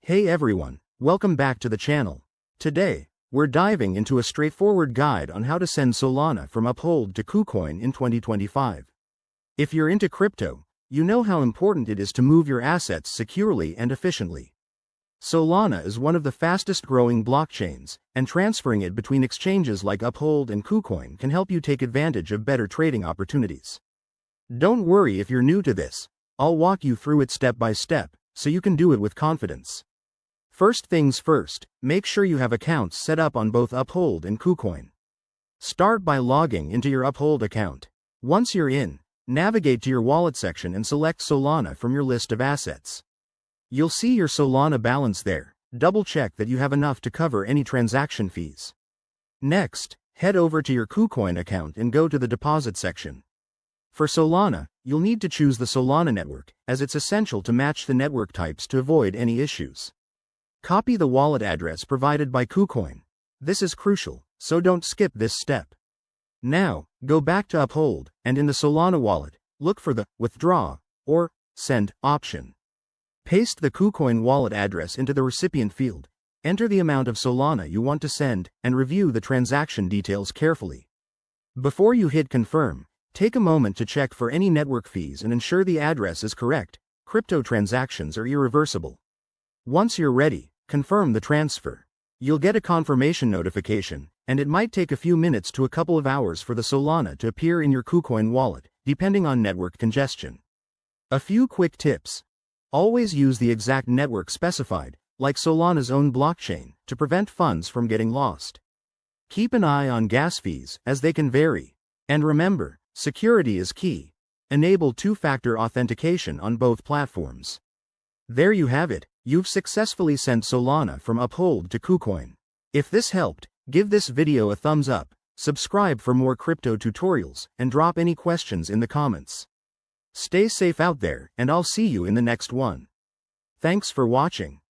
Hey everyone, welcome back to the channel. Today, we're diving into a straightforward guide on how to send Solana from Uphold to KuCoin in 2025. If you're into crypto, you know how important it is to move your assets securely and efficiently. Solana is one of the fastest growing blockchains, and transferring it between exchanges like Uphold and KuCoin can help you take advantage of better trading opportunities. Don't worry if you're new to this, I'll walk you through it step by step, so you can do it with confidence. First things first, make sure you have accounts set up on both Uphold and KuCoin. Start by logging into your Uphold account. Once you're in, navigate to your wallet section and select Solana from your list of assets. You'll see your Solana balance there. Double check that you have enough to cover any transaction fees. Next, head over to your KuCoin account and go to the deposit section. For Solana, you'll need to choose the Solana network, as it's essential to match the network types to avoid any issues. Copy the wallet address provided by KuCoin. This is crucial, so don't skip this step. Now, go back to Uphold, and in the Solana wallet, look for the Withdraw or Send option. Paste the KuCoin wallet address into the recipient field, enter the amount of Solana you want to send, and review the transaction details carefully. Before you hit Confirm, take a moment to check for any network fees and ensure the address is correct. Crypto transactions are irreversible. Once you're ready, confirm the transfer. You'll get a confirmation notification, and it might take a few minutes to a couple of hours for the Solana to appear in your KuCoin wallet, depending on network congestion. A few quick tips. Always use the exact network specified, like Solana's own blockchain, to prevent funds from getting lost. Keep an eye on gas fees, as they can vary. And remember, security is key. Enable two-factor authentication on both platforms. There you have it. You've successfully sent Solana from Uphold to KuCoin. If this helped, give this video a thumbs up, subscribe for more crypto tutorials, and drop any questions in the comments. Stay safe out there, and I'll see you in the next one. Thanks for watching.